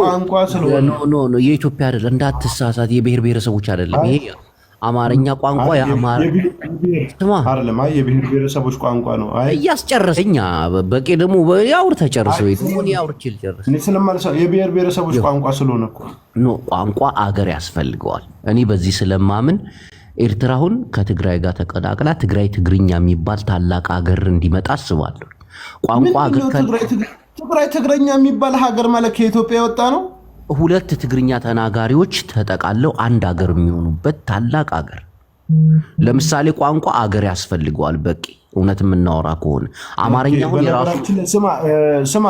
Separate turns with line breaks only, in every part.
ቋንቋ ስለሆነ
ኖ የኢትዮጵያ አይደለም እንዳትሳሳት የብሔር ብሔረሰቦች አይደለም ይሄ አማርኛ ቋንቋ የአማራ ስማ
አይደለም የብሔር ብሔረሰቦች ቋንቋ ነው
እያስጨረሰኛ በቂ ደግሞ ያውር ተጨርሰው ይሁን ያውርች ልጨርስ
እኔ ስለማልሳ የብሔር ብሔረሰቦች ቋንቋ ስለሆነ እኮ
ኖ ቋንቋ አገር ያስፈልገዋል እኔ በዚህ ስለማምን ኤርትራውን ከትግራይ ጋር ተቀላቅላ ትግራይ ትግርኛ የሚባል ታላቅ ሀገር እንዲመጣ አስባለሁ ቋንቋ ሀገር
ትግራይ ትግርኛ የሚባል ሀገር ማለት ከኢትዮጵያ የወጣ ነው
ሁለት ትግርኛ ተናጋሪዎች ተጠቃለው አንድ ሀገር የሚሆኑበት ታላቅ ሀገር ለምሳሌ ቋንቋ ሀገር ያስፈልገዋል በቂ እውነት የምናወራ ከሆነ አማርኛውን የራሱ
ስማ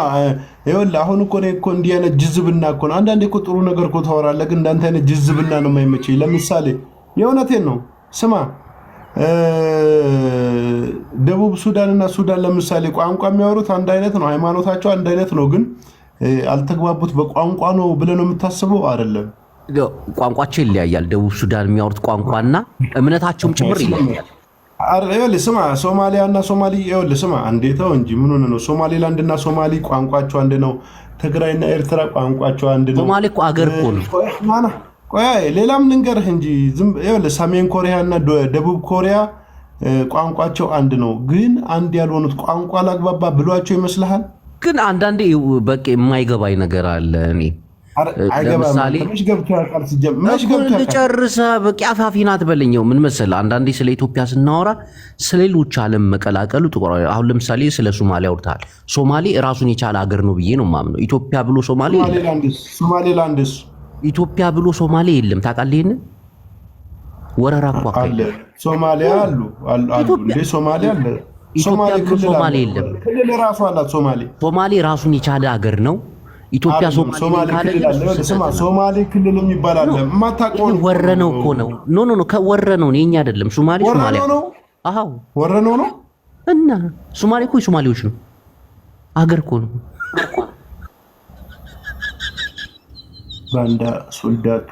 ይኸውልህ አሁን እኮ ነው እኮ እንዲህ አይነት ጅዝብና እኮ ነው አንዳንዴ እኮ ጥሩ ነገር እኮ ታወራለህ ግን እንዳንተ አይነት ጅዝብና ነው የማይመቸኝ ለምሳሌ የእውነቴን ነው ስማ ደቡብ ሱዳን እና ሱዳን ለምሳሌ ቋንቋ የሚያወሩት አንድ አይነት ነው ሃይማኖታቸው አንድ አይነት ነው ግን አልተግባቡት በቋንቋ ነው ብለህ ነው የምታስበው አይደለም
ቋንቋቸው ይለያያል ደቡብ ሱዳን የሚያወሩት ቋንቋና እምነታቸውም ጭምር ይለያያል
ይኸውልህ ስማ ሶማሊያና ሶማሊ ይኸውልህ ስማ እንዴተው እንጂ ምን ሆነ ነው ሶማሊላንድና ሶማሊ ቋንቋቸው አንድ ነው ትግራይና ኤርትራ ቋንቋቸው አንድ ነው
ሶማሊ እኮ አገር እኮ ነው
ቆይ ሌላም ልንገርህ እንጂ ይኸውልህ ሰሜን ኮሪያና ደቡብ ኮሪያ ቋንቋቸው አንድ ነው ግን አንድ ያልሆኑት ቋንቋ ላግባባ ብሏቸው ይመስልሃል
ግን አንዳንዴ በቃ የማይገባኝ ነገር አለ እኔ ለምሳሌ መሽ ገብቷል ጨርሳ በቃ አፋፊና አትበለኝው ምን መሰለህ አንዳንዴ ስለ ኢትዮጵያ ስናወራ ስለሌሎች ዓለም መቀላቀሉ ጥቁር አሁን ለምሳሌ ስለ ሶማሊያ አውርተሃል ሶማሌ ራሱን የቻለ ሀገር ነው ብዬ ነው የማምነው ኢትዮጵያ ብሎ
ሶማሌላንድስ
ኢትዮጵያ ብሎ ሶማሌ የለም ታውቃለህ ይሄን ወረራ እኮ
አለ ሶማሊያ አሉ እንደ ሶማሊያ አለ
ሶማሌ የለም
ክልል ራሱ አላት
ሶማሌ ራሱን የቻለ ሀገር ነው ኢትዮጵያ
ሶማሌ ክልል የሚባል አለ ማታውቀው
ወረነው እኮ ነው ኖ ከወረነው ነው የኛ አይደለም ሶማሊያ አዎ
ወረነው ነው
እና ሶማሌ እኮ ሶማሌዎች ነው ሀገር እኮ ነው
ባንዳ ሶልዳቱ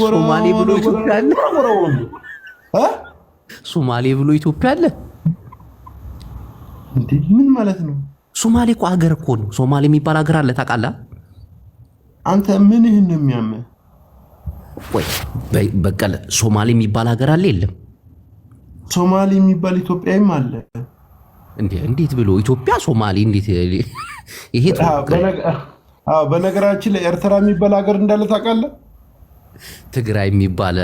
ሶማሌ ብሎ ኢትዮጵያ አለ ሶማሌ ብሎ ኢትዮጵያ አለ
እንዴ ምን ማለት ነው
ሶማሌ እኮ ሀገር እኮ ነው ሶማሌ የሚባል ሀገር አለ ታውቃለህ
አንተ ምን ይሄን ነው የሚያመህ
ወይ በቀለ ሶማሌ የሚባል ሀገር አለ የለም
ሶማሌ የሚባል ኢትዮጵያም አለ
እንዴት ብሎ ኢትዮጵያ ሶማሌ እንዴት ይሄ
በነገራችን ላይ ኤርትራ የሚባል ሀገር እንዳለ ታውቃለህ
ትግራይ የሚባል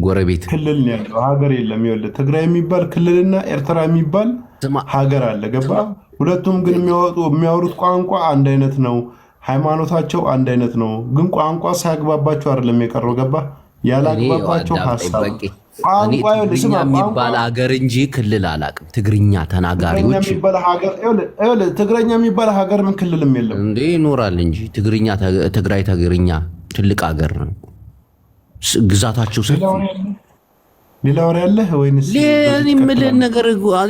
ጎረቤት
ክልል ነው ያለው ሀገር የለም ይኸውልህ ትግራይ የሚባል ክልልና ኤርትራ የሚባል ሀገር አለ ገባ ሁለቱም ግን የሚያወሩት ቋንቋ አንድ አይነት ነው ሃይማኖታቸው አንድ አይነት ነው ግን ቋንቋ ሳያግባባቸው አይደለም የቀረው ገባ ያላግባባቸው ሐሳብ
ቋንቋ የሚባል ሀገር እንጂ ክልል አላውቅም ትግርኛ ተናጋሪዎች
ትግርኛ የሚባል ሀገር ምን ክልልም የለም
እንዴ ይኖራል እንጂ ትግርኛ ትግራይ ትግርኛ ትልቅ ሀገር ነው ግዛታቸው ሰፊ
ሌላ ወሬ ያለ ወይንስ
ለኔ ምልን ነገር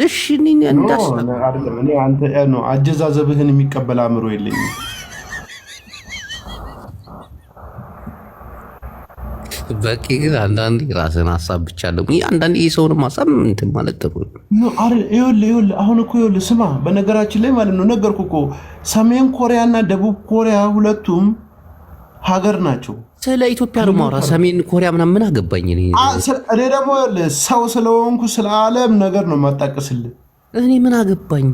እሺ ነኝ እንዳስ
አይደለም እኔ አንተ ነው አጀዛዘብህን የሚቀበል አእምሮ የለኝም
በቂ ግን አንዳንዴ ራስን ሐሳብ ብቻ አለው አንዳንዴ የሰውን ሐሳብ እንትን ማለት ጥሩ
ነው ይኸውልህ አሁን እኮ ይኸውልህ ስማ በነገራችን ላይ ማለት ነው ነገርኩህ እኮ ሰሜን ኮሪያ እና ደቡብ ኮሪያ ሁለቱም ሀገር ናቸው
ስለ ኢትዮጵያ ነው ማውራ ሰሜን ኮሪያ ምናምን ምን አገባኝ እኔ
ደግሞ ሰው ስለሆንኩ ስለ ዓለም ነገር ነው የማጣቀስልህ
እኔ ምን አገባኝ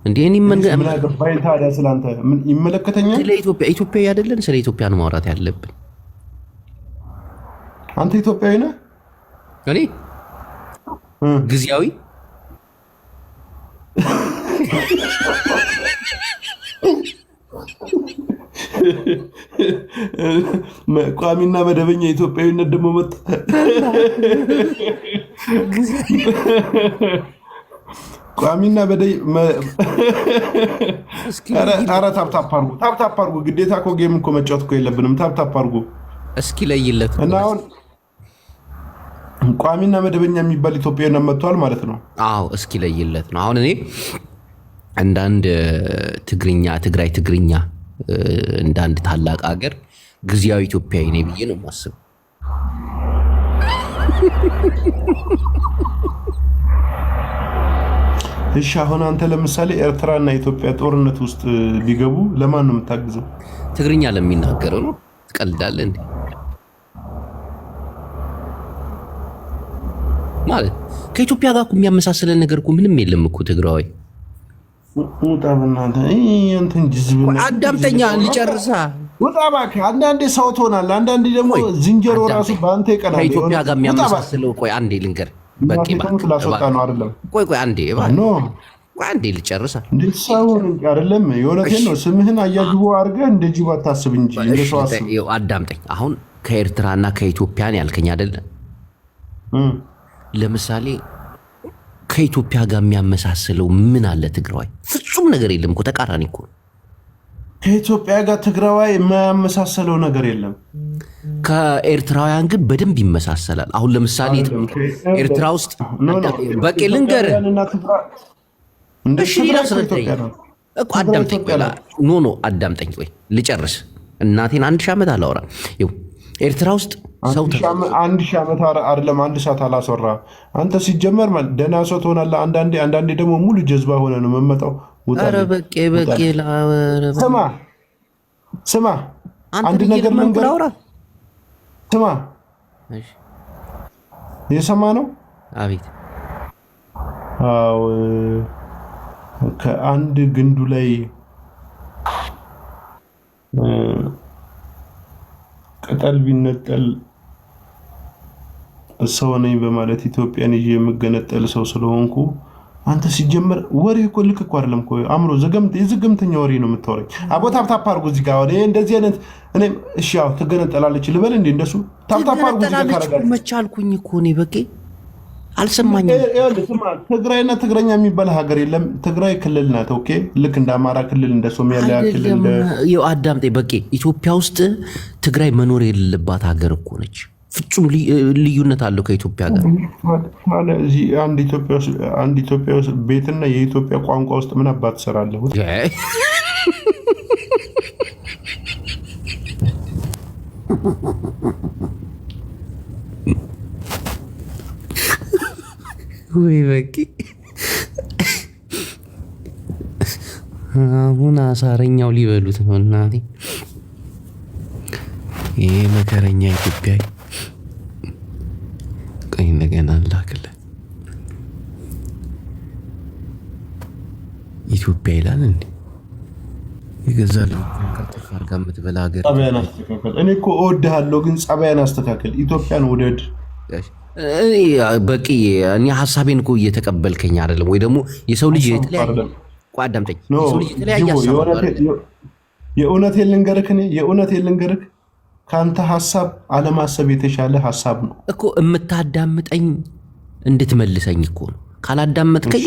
እንዴ እኔ ምን
አገባኝ ታዲያ ስላንተ ምን ይመለከተኛል
ስለ ኢትዮጵያ አይደለን ስለ ኢትዮጵያ ነው ማውራት ያለብን
አንተ ኢትዮጵያዊ ነህ
እኔ ግዚያዊ
ቋሚና መደበኛ ኢትዮጵያዊነት ደግሞ መጣ ቋሚና ኧረ ታፕታፕ አድርጉ ግዴታ እኮ ጌም እኮ መጫወት እኮ የለብንም ታፕታፕ አድርጉ
እስኪ ለይለት
እና አሁን ቋሚና መደበኛ የሚባል ኢትዮጵያዊነት መጥቷል ማለት ነው
አዎ እስኪ ለይለት ነው አሁን እኔ አንዳንድ ትግራይ ትግርኛ እንዳንድ ታላቅ ሀገር ግዚያዊ ኢትዮጵያዊ ነኝ ብዬ ነው የማስበው
እሺ አሁን አንተ ለምሳሌ ኤርትራና ኢትዮጵያ ጦርነት ውስጥ ቢገቡ ለማን ነው የምታግዘው?
ትግርኛ ለሚናገረው ነው። ትቀልዳለህ እንዴ? ማለት ከኢትዮጵያ ጋር እኮ የሚያመሳስለን ነገር እኮ ምንም የለም እኮ ትግራዊ።
ውጣ በእናትህ እንትን ጅዝብና
አዳምጠኛ ልጨርሳ።
ውጣ እባክህ። አንዳንዴ ሰው ትሆናለህ፣ አንዳንዴ ደግሞ ዝንጀሮ ራሱ በአንተ ይቀናል።
ከኢትዮጵያ ጋር የሚያመሳስለው ቆይ አንዴ ልንገር። በቂ
ላስወጣ ነው አይደለም?
ቆይ አንዴ አንዴ ልጨርሳ።
እንዴት ሰው አይደለም? የእውነቴን ነው። ስምህን አያጅቦ አድርገህ እንደ ጅብ አታስብ እንጂ እንደ ሰው አስብ።
አዳምጠኝ። አሁን ከኤርትራና ከኢትዮጵያን ያልከኝ አይደለ? ለምሳሌ ከኢትዮጵያ ጋር የሚያመሳስለው ምን አለ? ትግራዋይ ፍጹም ነገር የለም እኮ ተቃራኒ እኮ።
ከኢትዮጵያ ጋር ትግራዋይ የማያመሳሰለው ነገር የለም።
ከኤርትራውያን ግን በደንብ ይመሳሰላል። አሁን ለምሳሌ ኤርትራ ውስጥ በቂ ልንገር እሺ፣ ላስረዳኝ እኮ አዳምጠኝ። ኖ አዳምጠኝ፣ ቆይ ልጨርስ። እናቴን 1000 ዓመት አላወራ። ይኸው ኤርትራ ውስጥ ሰው
1000 ዓመት አይደለም 1 ሰዓት አላስወራ። አንተ ሲጀመር ማለት ደህና ሰው ትሆናለህ። አንዳንዴ ደግሞ ሙሉ ጀዝባ ሆነ ነው የምመጣው።
ኧረ በቂ
ስማ፣ አንድ ነገር ልንገር። ስማ፣ የሰማ ነው።
አቤት።
አዎ፣ ከአንድ ግንዱ ላይ ቅጠል ቢነጠል ሰው ነኝ በማለት ኢትዮጵያን ይዤ የምገነጠል ሰው ስለሆንኩ አንተ ሲጀመር ወሬ እኮ ልክ እኮ አይደለም እኮ አእምሮ የዝግምተኛ ወሬ ነው የምታወራኝ። አቦ ታፕታፕ አድርጉ እዚህ ጋር ወሬ እንደዚህ አይነት እኔ እሺ ያው ትገነጠላለች ልበል እንዴ? እንደሱ ታፕታፕ አድርጉ እዚህ ጋር ካረጋችሁ
መቻልኩኝ እኮ እኔ በቂ አልሰማኝም።
ትግራይና ትግረኛ የሚባል ሀገር የለም። ትግራይ ክልል ናት። ኦኬ፣ ልክ እንደ አማራ ክልል እንደ ሶማሊያ ክልል
አዳምጤ በቂ ኢትዮጵያ ውስጥ ትግራይ መኖር የሌለባት ሀገር እኮ ነች። ፍጹም ልዩነት አለው ከኢትዮጵያ ጋር። አንድ ኢትዮጵያ ውስጥ ቤትና የኢትዮጵያ ቋንቋ ውስጥ ምን አባት ትሰራለህ? ወይ በቂ አሁን አሳረኛው ሊበሉት ነው እናቴ። ይሄ መከረኛ ኢትዮጵያዊ ቀይ እንደገና ላክለ ኢትዮጵያ ይላል እንዴ? ይገዛል ከተፋ አርጋ የምትበላ ሀገር።
ጸባያን አስተካከል። እኔ እኮ እወድሃለሁ፣ ግን ጸባያን አስተካከል። ኢትዮጵያን ውደድ።
በቂ እኔ ሀሳቤን እኮ እየተቀበልከኝ አይደለም ወይ? ደግሞ የሰው ልጅ የተለያየ አዳምጠኝ። የሰው ልጅ የተለያየ ሀሳብ አለው።
የእውነቴን ልንገርህ ከአንተ ሀሳብ አለማሰብ የተሻለ ሀሳብ ነው
እኮ። የምታዳምጠኝ እንድትመልሰኝ እኮ ነው። ካላዳመጥከኝ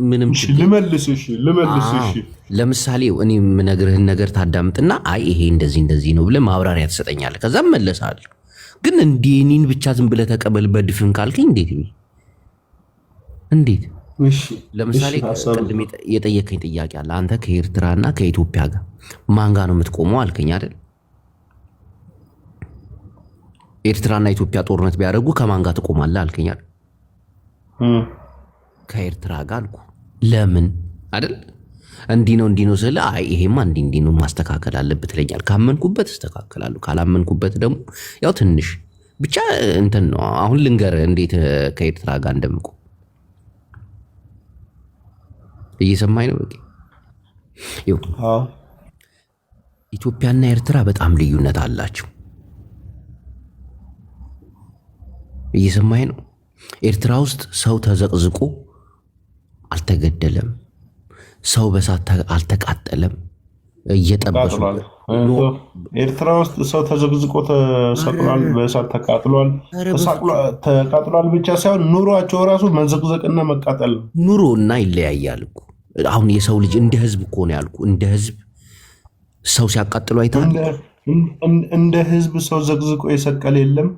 ምንም
ልመልስ።
ለምሳሌ እኔ የምነግርህን ነገር ታዳምጥና አይ ይሄ እንደዚህ ነው ብለህ ማብራሪያ ትሰጠኛለህ። ከዛ እመለሳለሁ። ግን እንዲህ እኔን ብቻ ዝም ብለህ ተቀበል በድፍን ካልከኝ እንዴት? ለምሳሌ ቅድም የጠየከኝ ጥያቄ አለ። አንተ ከኤርትራና ከኢትዮጵያ ጋር ማን ጋር ነው የምትቆመው አልከኝ አይደል? ኤርትራና ኢትዮጵያ ጦርነት ቢያደርጉ ከማን ጋር ትቆማለህ አልከኝ አይደል? ከኤርትራ ጋር አልኩ። ለምን አይደል? እንዲህ ነው ስለ አይ ይሄማ እንዲህ ነው ማስተካከል አለበት ትለኛል። ካመንኩበት እስተካከላለሁ፣ ካላመንኩበት ደግሞ ያው ትንሽ ብቻ እንትን ነው። አሁን ልንገርህ እንዴት ከኤርትራ ጋር እንደምቆም። እየሰማኝ ነው? በቂ ኢትዮጵያና ኤርትራ በጣም ልዩነት አላቸው። እየሰማኝ ነው? ኤርትራ ውስጥ ሰው ተዘቅዝቆ አልተገደለም፣ ሰው በሳት አልተቃጠለም። እየጠበሱ
ኤርትራ ውስጥ ሰው ተዘግዝቆ ተሰቅሏል፣ በእሳት ተቃጥሏል። ተቃጥሏል ብቻ ሳይሆን ኑሯቸው ራሱ መዘቅዘቅና መቃጠል ነው።
ኑሮ እና ይለያያል እኮ። አሁን የሰው ልጅ እንደ ህዝብ እኮ ነው ያልኩ። እንደ ህዝብ ሰው ሲያቃጥሉ አይተሃል?
እንደ ህዝብ ሰው ዘግዝቆ የሰቀለ የለም።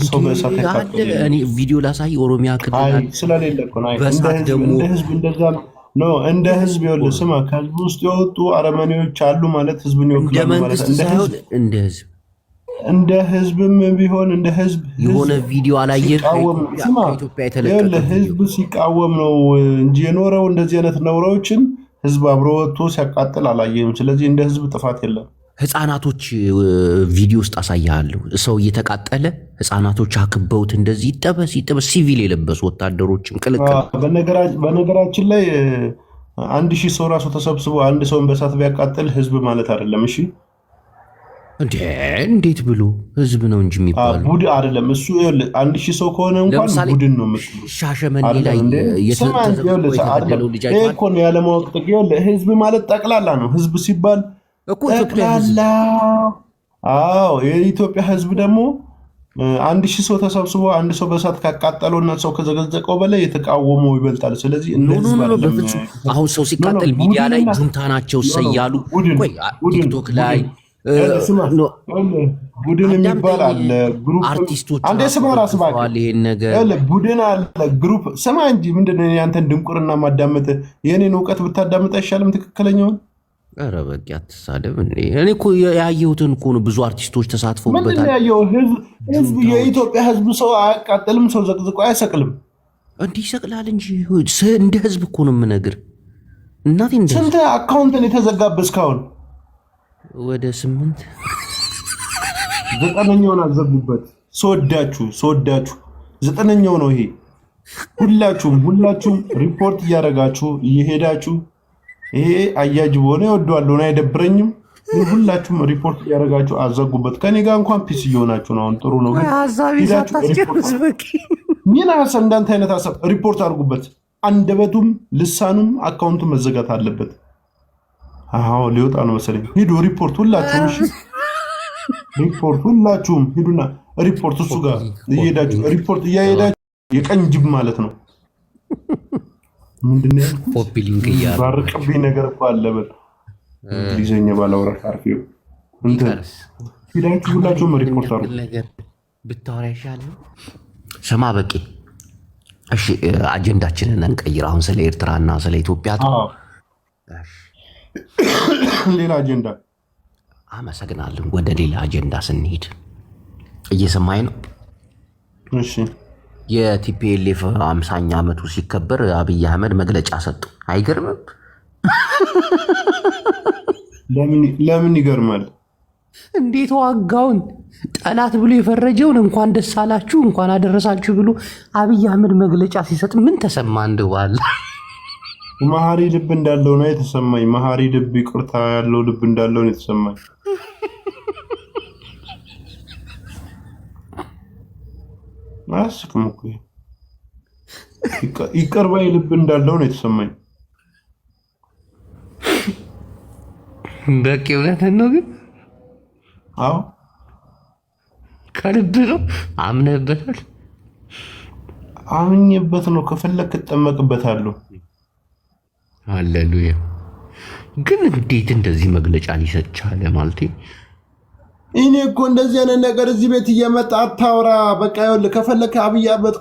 ሰው በእሳት ተቃጠለ።
እኔ ቪዲዮ ላሳይ። ኦሮሚያ ክልል
ስለሌለ እኮ ነው።
በእሳት ደግሞ
እንደ ህዝብ እንደዛ ነው። እንደ ህዝብ ይኸውልህ፣ ስማ፣ ከህዝብ ውስጥ የወጡ አረመኔዎች አሉ ማለት ህዝብን ይወክላሉ ማለት
እንደ ህዝብ
እንደ ህዝብም ቢሆን እንደ ህዝብ
የሆነ ቪዲዮ አላየህ?
ከኢትዮጵያ የተለቀቀ ህዝብ ሲቃወም ነው እንጂ የኖረው እንደዚህ አይነት ነውሮችን ህዝብ አብሮ ወጥቶ ሲያቃጥል አላየህም። ስለዚህ እንደ ህዝብ ጥፋት የለም።
ህፃናቶች ቪዲዮ ውስጥ አሳያለሁ። ሰው እየተቃጠለ ህፃናቶች አክበውት እንደዚህ ይጠበስ ሲቪል የለበሱ ወታደሮችን ቅልቅል።
በነገራችን ላይ 1000 ሰው ራሱ ተሰብስቦ አንድ ሰውን በሳት ቢያቃጥል ህዝብ ማለት አይደለም። እሺ
እንዴት ብሎ ህዝብ ነው እንጂ የሚባለው
ቡድን አይደለም። እሱ 1000 ሰው ከሆነ እንኳን ቡድን ነው የምትሉ።
ሻሸመኔ ላይ
የተገደለው ልጅ እኮ ነው ያለማወቅ ህዝብ ማለት ጠቅላላ ነው። ህዝብ ሲባል ጠቅላላ። አዎ የኢትዮጵያ ህዝብ ደግሞ 1000 ሰው ተሰብስቦ አንድ ሰው በሳት ካቃጠለውና ሰው ከዘገዘቀው በላይ የተቃወመው ይበልጣል። ስለዚህ
አሁን ሰው ሲቃጠል ሚዲያ ላይ ጁንታ ናቸው ሰያሉ። ቲክቶክ ላይ
ቡድን የሚባል አለ። ግሩፕ
አርቲስቶች
አንዴ ስማ ራስ ባል
ይሄን ነገር
ቡድን አለ፣ ግሩፕ ስማ እንጂ ምንድነው ያንተን ድንቁርና ማዳመጥ? የኔን እውቀት ብታዳምጥ አይሻልም? ትክክለኛውን
ኧረ በቃ አትሳደብ። እኔ እኮ ያየሁትን እኮ ነው። ብዙ አርቲስቶች ተሳትፎበታል።
ምንድን ነው ያየው? ህዝብ የኢትዮጵያ ህዝብ ሰው አያቃጥልም፣ ሰው ዘቅዝቆ አይሰቅልም።
እንዲህ ይሰቅላል እንጂ እንደ ህዝብ እኮ ነው የምነግርህ። እናቴ
ስንት አካውንትን የተዘጋበት እስካሁን?
ወደ 8
9ኛውን አዘጉበት። ስወዳችሁ 9ኛው ነው ይሄ። ሁላችሁም ሪፖርት እያደረጋችሁ እየሄዳችሁ ይሄ አያጅ በሆነ ይወደዋለሁ እና አይደብረኝም። ሁላችሁም ሪፖርት እያደረጋችሁ አዘጉበት። ከኔ ጋር እንኳን ፒስ እየሆናችሁ ነው። አሁን ጥሩ ነው። ግን ምን ሀሳብ እንዳንተ አይነት ሀሳብ ሪፖርት አድርጉበት። አንደበቱም ልሳኑም አካውንቱ መዘጋት አለበት። አዎ ሊወጣ ነው መሰለኝ። ሂዱ ሪፖርት ሁላችሁም። እሺ ሪፖርት ሁላችሁም ሂዱና ሪፖርት እሱ ጋር እየሄዳችሁ ሪፖርት እያሄዳችሁ የቀኝ ጅብ ማለት ነው። ምንድነው ያልኩት?
ኮፒ ሊንክ
ባርቅብኝ ነገር እኮ አለ። በል እንግሊዘኛ ባላወራ ካርፊው ሂዳችሁ ሁላችሁም ሪፖርት አድርጉ።
ብታወራ ይሻላል። ስማ በቂ እሺ፣ አጀንዳችንን እንቀይር። አሁን ስለ ኤርትራና ስለ ኢትዮጵያ
ሌላ አጀንዳ።
አመሰግናለሁ። ወደ ሌላ አጀንዳ ስንሄድ እየሰማኝ ነው?
እሺ።
የቲፒኤልኤፍ 50ኛ ዓመቱ ሲከበር አብይ አህመድ መግለጫ ሰጡ። አይገርምም?
ለምን ይገርማል?
እንዴት ዋጋውን ጠላት ብሎ የፈረጀውን እንኳን ደስ አላችሁ እንኳን አደረሳችሁ ብሎ አብይ አህመድ መግለጫ ሲሰጥ ምን ተሰማ? እንደዋል
መሐሪ ልብ እንዳለው ነው የተሰማኝ። መሐሪ ልብ፣ ይቅርታ ያለው ልብ እንዳለው ነው የተሰማኝ። አስከም እኮ ይቅር ባይ ልብ እንዳለው ነው የተሰማኝ።
በቂ እውነትን ነው ግን
አዎ
ከልብ ነው። አምነህበታል?
አምኜበት ነው። ከፈለክ እጠመቅበታለሁ።
ሃሌሉያ። ግን እንዴት እንደዚህ መግለጫ ሊሰጥ ቻለ? ማለት
እኔ እኮ እንደዚህ አይነት ነገር እዚህ ቤት እየመጣ አታውራ። በቃ ይኸውልህ፣ ከፈለክ አብይ አህመድ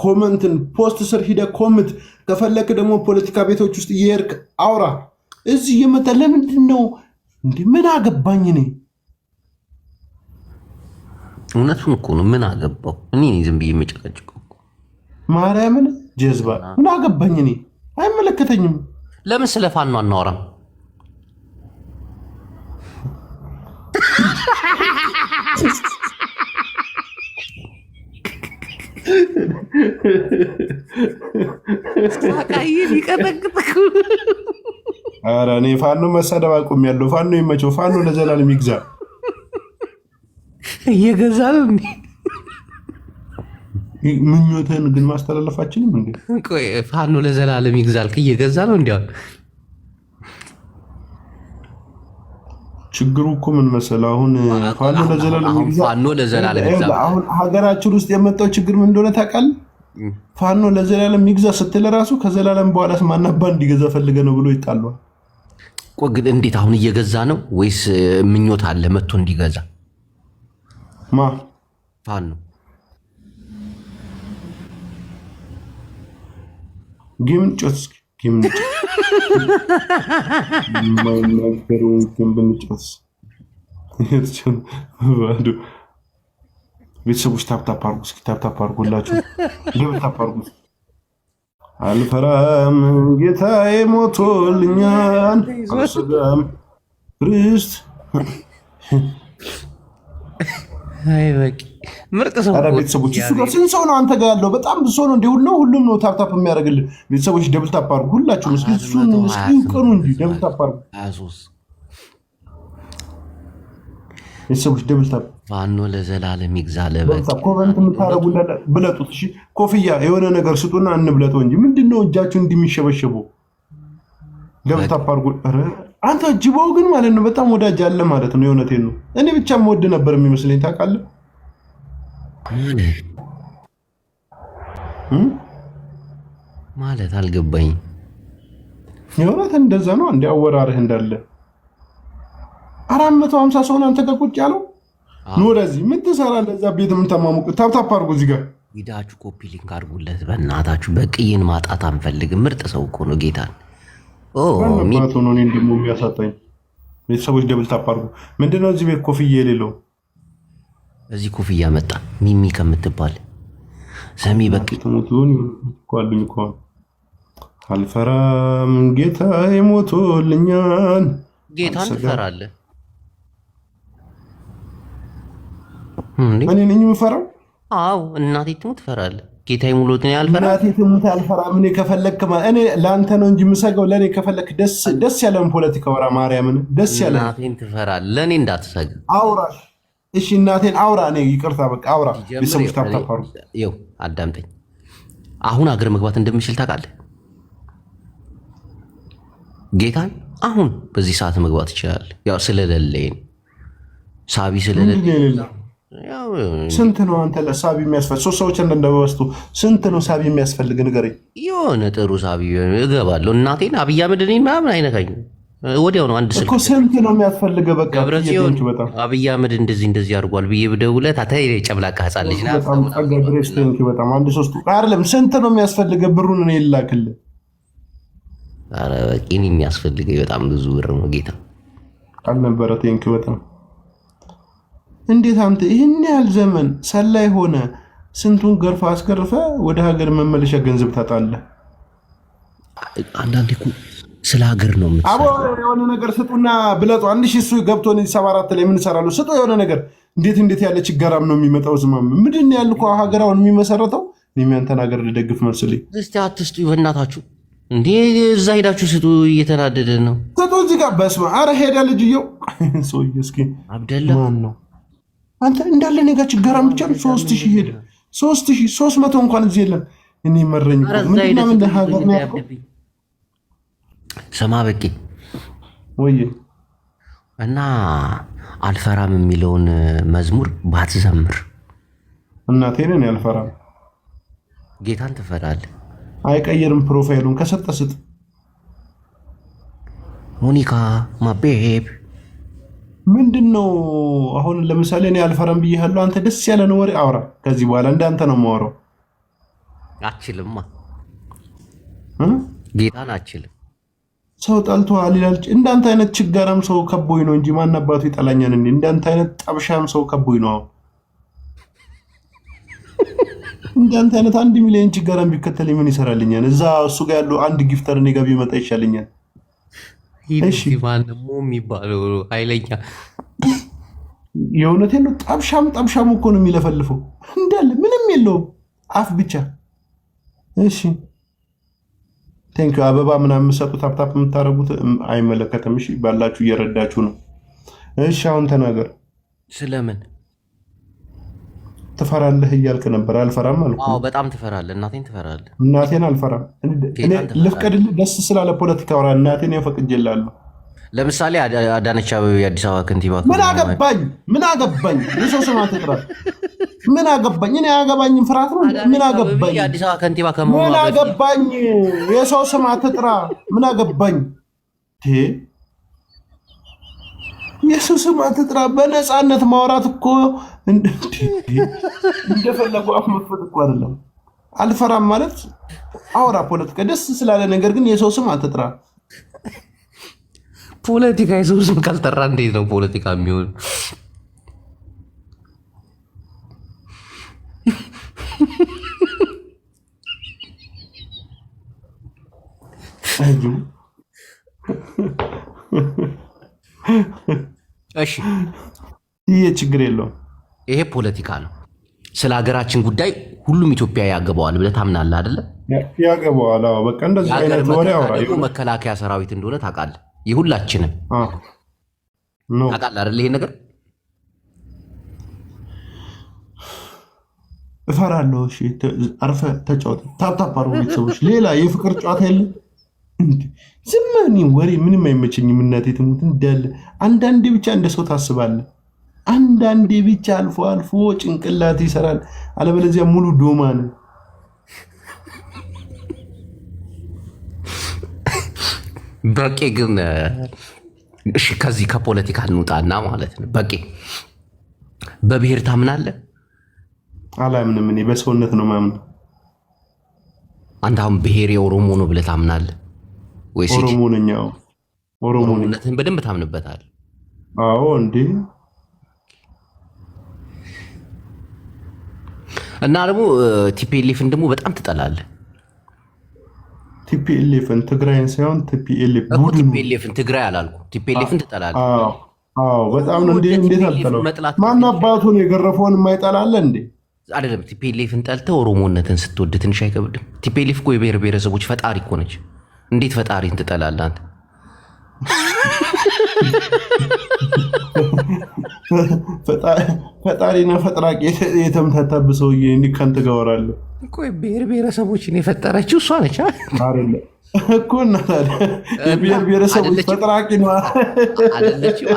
ኮመንትን ፖስት ስር ሂደህ ኮምት፣ ከፈለክ ደግሞ ፖለቲካ ቤቶች ውስጥ እየሄድክ አውራ። እዚህ እየመጣ ለምንድን ነው እንዴ? ምን አገባኝ እኔ?
እውነቱን እኮ ነው። ምን አገባው? እኔ ዝም ብዬ የምጨቀጭቀው
ማርያምን ጀዝባ። ምን አገባኝ እኔ? አይመለከተኝም።
ለምን ስለ ፋኖ አናወራም?
ኧረ እኔ ፋኖ መሳደብ አቁሜያለሁ። ፋኖ ይመቸው። ፋኖ ለዘላለም ይግዛ።
እየገዛ ነው እንዴ?
ምኞትህን ግን ማስተላለፋችንም እንዴ?
ቆይ ፋኖ ለዘላለም ይግዛል። እየገዛ ነው እንዲያው።
ችግሩ እኮ ምን መሰለህ? አሁን ፋኖ ለዘላለም ይግዛ።
ፋኖ ለዘላለም ይግዛ።
አሁን ሀገራችን ውስጥ የመጣው ችግር ምን እንደሆነ ታውቃለህ? ፋኖ ለዘላለም ይግዛ ስትል ራሱ ከዘላለም በኋላ ማናባ እንዲገዛ ፈልገ ነው ብሎ ይጣሏል።
ቆይ ግን እንዴት አሁን እየገዛ ነው ወይስ ምኞት አለ መጥቶ እንዲገዛ?
ማ
ፋኖ
ጌምን ጮስ ጌምን ማይናገሩን ብንጮስ ቤተሰቦች ታፕታፕ አድርጉ እስኪ፣ ታፕታፕ አድርጉላችሁ፣ ታፕታፕ አድርጉ። አልፈራም ጌታዬ ሞቶልኛል፣ አልሰጋም ክርስት።
አይ በቂ ምርጥ ሰው።
ኧረ ቤተሰቦች እሱ ጋር ስንት ሰው ነው አንተ ጋር ያለው? በጣም ብዙ ሰው ነው እንዴ? ሁሉም ነው ታፕታፕ የሚያደርግልህ። ቤተሰቦች ደብል ታፕ አድርጉ ሁላችሁም። እስኪ እሱን ቅኑ እንጂ ደብል ታፕ አድርጉ።
23
ቤተሰቦች ደብል ታፕ።
ፋኖ ለዘላለም ይግዛለ።
ኮመንት የምታደርጉ ብለጡት። እሺ ኮፍያ የሆነ ነገር ስጡና እንብለጠው እንጂ ምንድነው እጃችሁ እንደሚሸበሸበው? ደብል ታፕ አድርጉ። አንተ ጅቦው ግን ማለት ነው በጣም ወዳጅ አለ ማለት ነው። የእውነቴን ነው። እኔ ብቻ የምወድ ነበር የሚመስለኝ ታውቃለህ።
ማለት አልገባኝም።
የእውነት እንደዛ ነው እንደ አወራርህ እንዳለ 450 ሰው አንተ ጋር ቁጭ ያለው ነው። ወደዚህ ምን ትሰራለህ? እዛ ቤት ምን ተማሙቅ። ታፕታፕ አድርጉ እዚህ ጋር
ሂዳችሁ ኮፒ ሊንክ አድርጉለት በእናታችሁ። በቅይን ማጣት አንፈልግም። ምርጥ ሰው እኮ ነው ጌታን
ባቶ ነው እኔን ደግሞ የሚያሳጣኝ። ቤተሰቦች ደብል ታፕ አድርጉ። ምንድነው እዚህ ቤት ኮፍያ የሌለው?
እዚህ ኮፍያ መጣ ሚሚ ከምትባል ሰሚ በቂ
ተሞቱን ይቆልኝ እኮ አልፈራም ጌታዬ ሞቶልኛል።
ጌታን ትፈራለህ?
እኔ ነኝ የምፈራው?
አዎ እናቴ ትሙት ትፈራለህ? ጌታዬ ሙሉትን ያልፈራ
እናቴ ትሙት አልፈራም። እኔ ከፈለክ እኔ ለአንተ ነው እንጂ የምሰገው ለእኔ ከፈለክ ደስ ያለን ፖለቲካ ወራ ማርያምን ደስ ያለ
እናቴን ትፈራለህ? ለእኔ እንዳትሰግ
አውራሽ። እሺ እናቴን አውራ። እኔ ይቅርታ በቃ አውራ። ቤተሰቦች ታፕታፓሩ
ይኸው አዳምጠኝ። አሁን አገር መግባት እንደምችል ታውቃለህ? ጌታን አሁን በዚህ ሰዓት መግባት ይችላል። ያው ስለሌለኝ ሳቢ ስለሌለኝ።
ስንት ነው አንተ ለሳቢ የሚያስፈልግ? ሶስት ሰዎች እንደበስቱ ስንት ነው ሳቢ የሚያስፈልግ ንገረኝ።
የሆነ ጥሩ ሳቢ እገባለሁ። እናቴን አብይ አህመድ እኔን ምናምን አይነካኝም። ወዲያው ነው አንድ ስልክ
እኮ ስንት ነው የሚያስፈልገ? በቃ
ገብረጽዮን አብይ አህመድ እንደዚህ አድርጓል ብዬ ብደውለት አታይ ጨምላቃ ህፃን ልጅ ናት።
በጣም አንድ ሶስቱ አይደለም። ስንት ነው የሚያስፈልገ? ብሩን እኔ ልላክልህ።
ኧረ በቂ ነው የሚያስፈልገኝ። በጣም ብዙ ብር ነው ጌታ
አልነበረ። ቴንክ በጣም እንዴት አንተ ይህን ያህል ዘመን ሰላይ ሆነ ስንቱን ገርፋ አስገርፈ ወደ ሀገር መመለሻ ገንዘብ ታጣለህ?
አንዳንዴ እኮ ስለ ሀገር ነው
አቦ የሆነ ነገር ስጡና ብለጡ። 1000 እሱ ገብቶ 74 ላይ ምን እሰራለሁ? ስጡ የሆነ ነገር። እንዴት ያለ ችጋራም ነው የሚመጣው? ዝማም ምንድን ያል እኮ ሀገራውን የሚመሰረተው የሚያንተን ሀገር ልደግፍ መስልኝ።
እስቲ አትስጡ በእናታችሁ እንዴ! እዛ ሄዳችሁ ስጡ። እየተናደደ ነው።
ስጡ እዚህ ጋር በስመ አብ። ኧረ ሄደ ልጅየው ሰውዬ። እስኪ
አብደላ
ማን ነው አንተ? እንዳለ እኔ ጋር ችጋራም ብቻ 3000 ሄደ። 3300 እንኳን እዚህ የለም። እኔ መረኝ ምንድነው? ምን ሀገር ነው ያልከው?
ሰማ በቂ
ወይ
እና አልፈራም የሚለውን መዝሙር ባትዘምር
እናቴን እኔ አልፈራም።
ጌታን ትፈራለህ?
አይቀየርም። ፕሮፋይሉን ከሰጠ ስጥ።
ሞኒካ ማቤብ
ምንድነው አሁን? ለምሳሌ እኔ አልፈራም ብዬሃለሁ። አንተ ደስ ያለን ወሬ አውራ። ከዚህ በኋላ እንዳንተ ነው የማወራው።
አችልማ ጌታን አችልም።
ሰው ጠልቶሃል ይላል። እንዳንተ አይነት ችጋራም ሰው ከቦይ ነው እንጂ ማን አባቱ ይጠላኛል እንዴ? እንዳንተ አይነት ጠብሻም ሰው ከቦይ ነው። እንዳንተ አይነት 1 ሚሊዮን ችጋራም ቢከተል ምን ይሰራልኛል? እዛ እሱ ጋር ያለው አንድ ጊፍተር እኔ ጋር ቢመጣ ይሻለኛል።
እሺ ማንሞ የሚባለው ኃይለኛ
የእውነቴን ነው። ጠብሻም እኮ ነው የሚለፈልፈው እንዳለ ምንም የለውም አፍ ብቻ። እሺ ቴንክ አበባ ምናምን የምትሰጡ ታፕታፕ የምታደርጉት አይመለከትም። እሺ ባላችሁ እየረዳችሁ ነው። እሺ አሁን ተናገር።
ስለምን
ትፈራለህ እያልክ ነበር። አልፈራም አልኩ።
አዎ በጣም ትፈራለህ። እናቴን ትፈራለህ?
እናቴን አልፈራም። እኔ ልፍቀድልህ ደስ ስላለ ፖለቲካ ወራ እናቴን ያፈቅጄላለሁ።
ለምሳሌ አዳነች አቤቤ የአዲስ አበባ ከንቲባ
ምን አገባኝ? የሰው ስም አትጥራ። ምን አገባኝ? እኔ አያገባኝም። ፍርሃት ነው። ምን አገባኝ?
የአዲስ አበባ ከንቲባ ከመሆኗ
ምን አገባኝ? የሰው ስም አትጥራ። ምን አገባኝ? የሰው ስም አትጥራ። በነፃነት ማውራት እኮ እንደፈለጉ አፍ መክፈት እኮ አይደለም። አልፈራም ማለት አውራ ፖለቲካ ደስ ስላለ ነገር ግን የሰው ስም አትጥራ።
ፖለቲካ የሰው ስም ካልጠራ እንዴት ነው ፖለቲካ የሚሆን? እሺ
ይሄ ችግር የለውም።
ይሄ ፖለቲካ ነው። ስለ ሀገራችን ጉዳይ ሁሉም ኢትዮጵያ ያገባዋል ብለህ ታምናለህ አይደለ?
ያገባዋል። አዎ በቃ እንደዚህ አይነት ወሬ አውራ።
ደግሞ መከላከያ ሰራዊት እንደሆነ ታውቃለህ። የሁላችንም ታውቃለህ አይደል? ይሄ ነገር
እፈራለሁ። እሺ አርፈህ ተጫወት። ታፕታፕ አድርጉ ቤተሰቦች። ሌላ የፍቅር ጨዋታ የለ ዝም እኔ ወሬ ምንም አይመቸኝም። እናቴ ትሙት እንዳለ አንዳንዴ ብቻ እንደ ሰው ታስባለህ። አንዳንዴ ብቻ አልፎ አልፎ ጭንቅላት ይሰራል። አለበለዚያ ሙሉ ዶማ ነው።
በቂ ግን እሺ፣ ከዚህ ከፖለቲካ እንውጣና ማለት ነው። በቂ በብሔር ታምናለህ?
አላምንም። እኔ በሰውነት ነው ማምነው።
አንተ አሁን ብሔር የኦሮሞ ነው ብለህ ታምናለህ ወይስ?
ኦሮሞ ነኝ።
ኦሮሞነትህን በደንብ ታምንበታል?
አዎ እንዴ።
እና ደግሞ ቲፒኤልኤፍን ደግሞ በጣም ትጠላለህ።
ቲፒኤልኤፍን ትግራይን ሳይሆን
ቲፒኤልኤፍን ትግራይ አላልኩም። ቲፒኤልኤፍን ትጠላለህ?
አዎ በጣም ነው። እንዴት አልጠላው? ማን አባቱን የገረፈውን የማይጠላለ እንዴ?
አይደለም። ቲፒኤልኤፍን ጠልተህ ኦሮሞነትን ስትወድ ትንሽ አይከብድም? ቲፒኤልኤፍ እኮ የብሔር ብሔረሰቦች ፈጣሪ እኮ ነች። እንዴት ፈጣሪን ትጠላለህ አንተ?
ፈጣሪና ፈጥራቂ የተምታታብህ ሰውዬ እንዲህ ከንት ገወራለሁ
እኮ። ብሔር ብሔረሰቦችን የፈጠረችው እሷ ነች
እኮ። እና የብሔር ብሔረሰቦች ፈጥራቂ ነው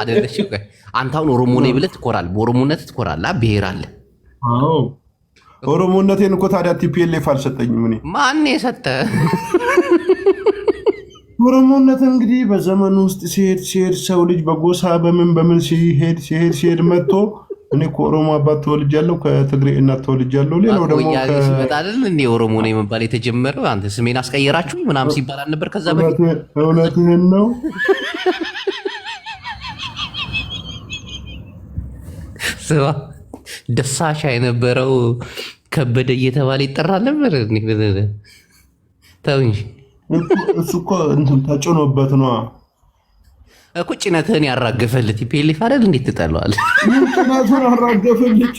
አደለችው? አንተ አሁን ኦሮሞ ነኝ ብለህ ትኮራለህ። በኦሮሞነት ትኮራለህ። ብሔር አለ።
ኦሮሞነቴን እኮ ታዲያ ቲፒኤልኤፍ አልሰጠኝም። እኔ
ማን የሰጠህ?
ኦሮሞነት እንግዲህ በዘመኑ ውስጥ ሲሄድ ሰው ልጅ በጎሳ በምን ሲሄድ መጥቶ እኔ ከኦሮሞ አባት ተወልጃለሁ፣ ከትግሬ እናት ተወልጃለሁ። ሌላው ደግሞ
ሲመጣልን እኔ ኦሮሞ ነው የመባል የተጀመረው አንተ ስሜን አስቀየራችሁ ምናምን ሲባል አልነበር? ከዛ በፊት
እውነትህን ነው።
ስማ ደሳሻ የነበረው ከበደ እየተባለ ይጠራል ነበር። ተው እንጂ
እሱ እኮ እንትን ተጭኖበት ነው
እኮ። ጭነትህን ያራገፈልህ ቲፒኤልኤፍ አይደል? እንዴት ትጠለዋለህ?
ጭነቱን አራገፈልህ።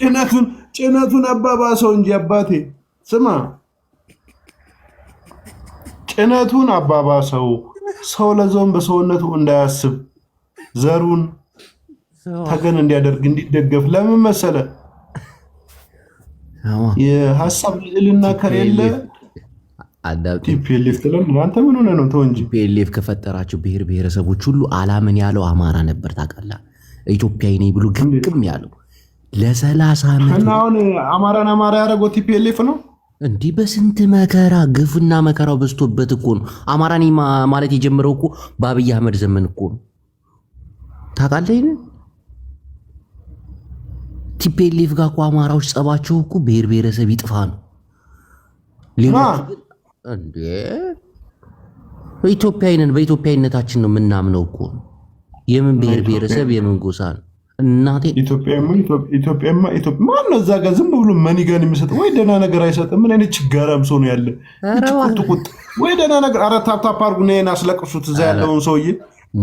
ጭነቱን አባባሰው እንጂ አባቴ ስማ፣ ጭነቱን አባባሰው። ሰው ለዞን በሰውነቱ እንዳያስብ ዘሩን ተገን እንዲያደርግ እንዲደገፍ። ለምን መሰለ? የሀሳብ ልዕልና ከሌለ ቲፒኤልኤፍ ትለን አንተ ምን ሆነህ ነው? ተው እንጂ።
ቲፒኤልኤፍ ከፈጠራቸው ብሔር ብሔረሰቦች ሁሉ አላምን ያለው አማራ ነበር። ታውቃለህ? ኢትዮጵያዊ ነኝ ብሎ ግምግም ያለው ለ30 ዓመት።
እና አሁን አማራን አማራ ያደረገው ቲፒኤልኤፍ ነው።
እንዲህ በስንት መከራ ግፍና መከራው በዝቶበት እኮ ነው አማራ ነኝ ማለት የጀመረው እኮ በአብይ አህመድ ዘመን እኮ ነው። ታውቃለህ? ቲፒኤልኤፍ ጋር እኮ አማራዎች ጸባቸው እኮ ብሔር ብሔረሰብ ይጥፋ ነው። ሌሎች ግን እንዴ ኢትዮጵያዊንን በኢትዮጵያዊነታችን ነው የምናምነው እኮ። የምን ብሔር ብሔረሰብ የምን ጎሳ ነው? እናቴ
ኢትዮጵያማ ማን ነው እዛ ጋር ዝም ብሎ መኒጋን የሚሰጥ? ወይ ደህና ነገር አይሰጥም። ምን አይነት ችጋራም ሰው ነው ያለ? ቁጥቁጥ ወይ ደህና ነገር። ኧረ ታፕታፕ አድርጉ ነን አስለቅሱት እዛ ያለውን ሰውዬ።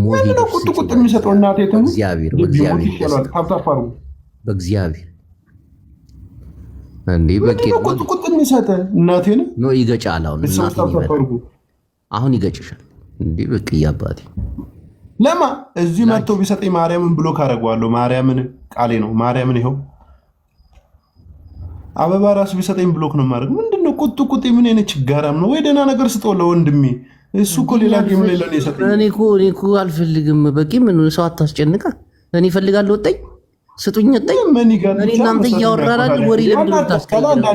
ምንድነው ቁጥቁጥ የሚሰጠው? እናቴ ትሙ ታፕታፕ አድርጉ
በእግዚአብሔር እንዴ በቂ
ቁጥቁጥ የሚሰጠ እናቴ ነው።
ይገጫል። አሁን ይገጭሻል እንዴ በቂ አባቴ።
ለማ እዚህ መጥቶ ቢሰጠኝ ማርያምን ብሎ ካረገዋለሁ። ማርያምን ቃሌ ነው። ማርያምን ይኸው አበባ ራሱ ቢሰጠኝ ብሎክ ነው ማድረግ። ምንድነው ቁጥቁጥ? ምን አይነት ችጋራም ነው? ወይ ደህና ነገር ስጠው ለወንድሜ። እሱ እኮ ሌላ ጌም ላይ ለኔ ሰጠኝ።
እኔ እኮ አልፈልግም። በቂ ምን ሰው አታስጨንቃ። እኔ እፈልጋለሁ ወጣኝ ስጡኝ ወጣኝ። እኔ እናንተ እያወራናል ወሬ ለምንድን ነው ታስቀኛለህ?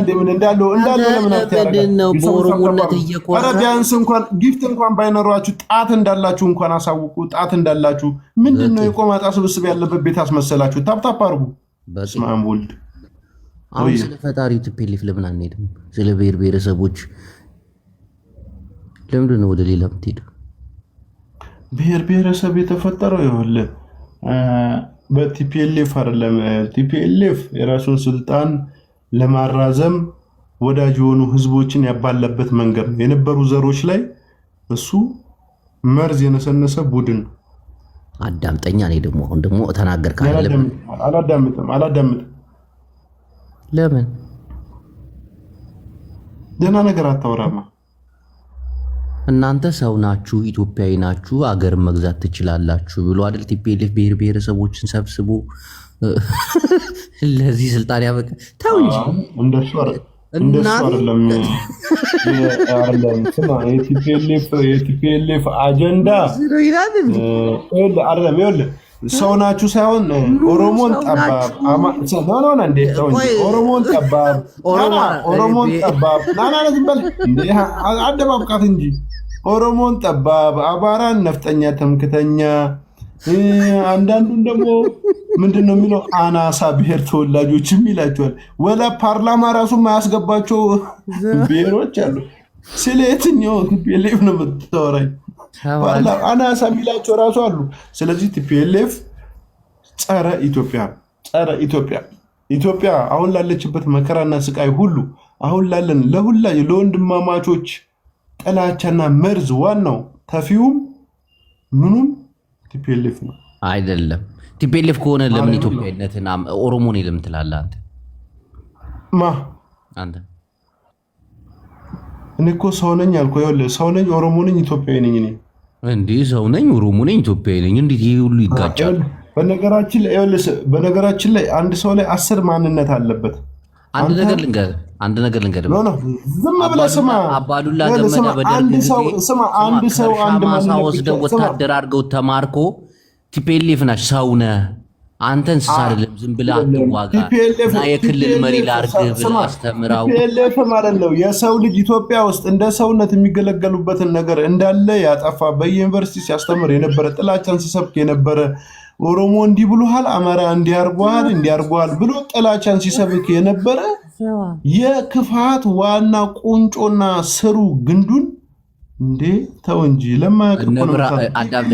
በኦሮሞነት እየኮራ
ቢያንስ እንኳን ጊፍት እንኳን ባይኖሯችሁ ጣት እንዳላችሁ እንኳን አሳውቁ። ጣት እንዳላችሁ ምንድነው የቆማጣ ስብስብ ያለበት ቤት አስመሰላችሁ? ታፕታፕ አድርጉ። በስመ አብ ወልድ።
አሁን ስለ ፈጣሪ ቲፒኤልኤፍ ለምን አንሄድም? ስለ ብሔር ብሔረሰቦች ለምንድን ነው ወደ ሌላ የምትሄደው?
ብሔር ብሔረሰብ የተፈጠረው ይኸውልህ በቲፒኤልኤፍ አይደለም። ቲፒኤልኤፍ የራሱን ስልጣን ለማራዘም ወዳጅ የሆኑ ህዝቦችን ያባለበት መንገድ ነው። የነበሩ ዘሮች ላይ እሱ መርዝ የነሰነሰ ቡድን።
አዳምጠኛ። እኔ ደግሞ አሁን ደግሞ ተናገርክ አይደለም?
አላዳምጥም።
ለምን
ደህና ነገር አታወራማ?
እናንተ ሰው ናችሁ፣ ኢትዮጵያዊ ናችሁ፣ አገርን መግዛት ትችላላችሁ ብሎ አይደል ቲፒኤልኤፍ ብሔር ብሔረሰቦችን ሰብስቦ ለዚህ ስልጣን ያበቃ? ተው እንጂ
እንደሱ አይደለም። የቲፒኤልኤፍ አጀንዳ አይደለም። ይኸውልህ ሰው ናችሁ ሳይሆን ኦሮሞን ጠባብ ኦሮሞን ጠባብ አደባብቃት እንጂ ኦሮሞን ጠባብ፣ አማራን ነፍጠኛ፣ ተምክተኛ፣ አንዳንዱን ደግሞ ምንድን ነው የሚለው አናሳ ብሔር ተወላጆችም ይላቸዋል። ወላ ፓርላማ ራሱ ማያስገባቸው ብሔሮች አሉ። ስለ የትኛው ቲፒኤልኤፍ ነው የምታወራኝ? አናሳ የሚላቸው ራሱ አሉ። ስለዚህ ቲፒኤልኤፍ ጸረ ኢትዮጵያ አሁን ላለችበት መከራና ስቃይ ሁሉ አሁን ላለን ለወንድማማቾች ጥላቻና መርዝ ዋናው ተፊውም ምኑም ቲፒኤልኤፍ ነው።
አይደለም ቲፒኤልኤፍ ከሆነ ለምን ኢትዮጵያዊነትን ኦሮሞን የለም ትላለህ አንተ? አንተ
እኔ እኮ ሰው ነኝ አልኩህ። ይኸውልህ ሰው ነኝ፣ ኦሮሞ ነኝ፣ ኢትዮጵያዊ ነኝ። እኔ
እንዲህ ሰው ነኝ፣ ኦሮሞ ነኝ፣ ኢትዮጵያዊ ነኝ። እንዴት ይሄ ሁሉ ይጋጫል?
በነገራችን ላይ አንድ ሰው ላይ 10 ማንነት አለበት።
አንድ ነገር ልንገርህ።
ዝም ብለህ ስማ።
አባዱላ ገመዳ በደርግ ጊዜ
አንድ ሰው
ማሳ ወስደው ወታደር አድርገው ተማርኮ ቲፒኤልኤፍ ናቸው። ሰው ነህ አንተ፣ እንስሳ አይደለም። ዝም ብለህ አትዋጋ እና የክልል መሪ ላድርግህ ብለህ አስተምረው።
ቲፒኤልኤፍ ማለት ነው የሰው ልጅ ኢትዮጵያ ውስጥ እንደ ሰውነት የሚገለገሉበትን ነገር እንዳለ ያጠፋ፣ በየዩኒቨርሲቲ ሲያስተምር የነበረ፣ ጥላቻን ሲሰብክ የነበረ፣ ኦሮሞ እንዲህ ብሎሃል፣ አማራ እንዲያርጓል ብሎ ጥላቻን ሲሰብክ የነበረ የክፋት ዋና ቁንጮና ስሩ ግንዱን እንዴ ተው እንጂ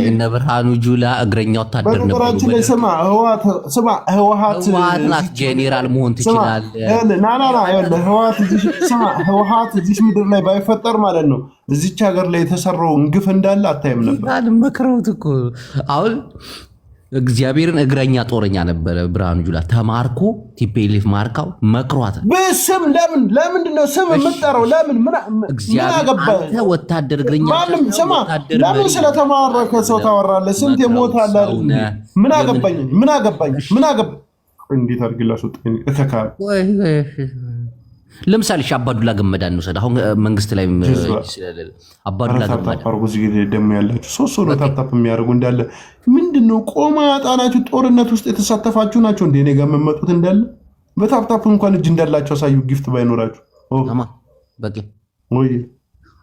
እነ ብርሃኑ ጁላ እግረኛ ወታደር ነበሩ።
ህወሓት
ናት ጄኔራል መሆን ትችላለህ።
ህወሓት እዚች ምድር ላይ ባይፈጠር ማለት ነው እዚች ሀገር ላይ የተሰራውን ግፍ እንዳለ አታይም ነበር።
መክረውት እኮ አሁን እግዚአብሔርን እግረኛ ጦረኛ ነበረ ብርሃኑ ጁላ። ተማርኮ ቲፒኤልኤፍ ማርካው መክሯት።
በስም ለምንድን ነው ስም የምጠራው? ለምን
አንተ ወታደር እግረኛ
ለምን ስለተማረከ ሰው ታወራለህ? ስንት የሞት አለ። ምን አገባኝ? እንዴት አድርግላሱ
ለምሳሌ አባዱላ ገመዳ እንውሰድ። አሁን መንግስት ላይ አባዱላ ገመዳ
ደግሞ ያላችሁ ሶስት ሆኖ ታፕታፕ የሚያደርጉ እንዳለ ምንድነው? ቆማ ያጣናችሁ ጦርነት ውስጥ የተሳተፋችሁ ናቸው እንደ እኔ ጋር የምመጡት እንዳለ በታፕታፕ እንኳን እጅ እንዳላቸው አሳዩ። ጊፍት ባይኖራችሁ
በቂ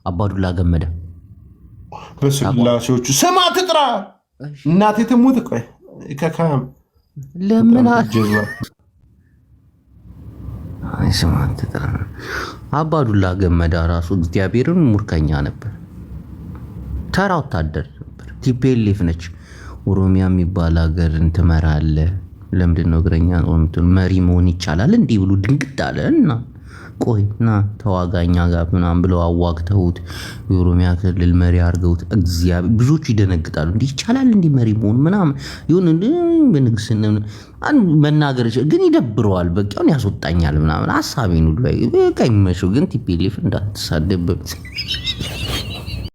አባዱላ ገመዳ
በስላሴዎቹ ስማ ትጥራ እናቴ ትሙት። ቆይ ከካም
ለምን አባዱላ ገመዳ ራሱ እግዚአብሔርን ሙርከኛ ነበር። ተራ ወታደር ነበር። ቲፒኤልኤፍ ነች ኦሮሚያ የሚባል ሀገርን ትመራለህ። ለምንድነው እግረኛ መሪ መሆን ይቻላል እንዲህ ብሎ ድንግጥ አለ እና ቆይ ና ተዋጋኛ ጋር ምናምን ብለው አዋግተውት የኦሮሚያ ክልል መሪ አድርገውት እግዚአብሔር ብዙዎቹ ይደነግጣሉ። እንዲህ ይቻላል እንዲህ መሪ መሆን ምናምን ይሁን በንግስና መናገር ግን ይደብረዋል። በቃውን ያስወጣኛል ምናምን ሀሳቤን ሁሉ በቃ የሚመሸው ግን ቲፒኤልኤፍ እንዳትሳደብ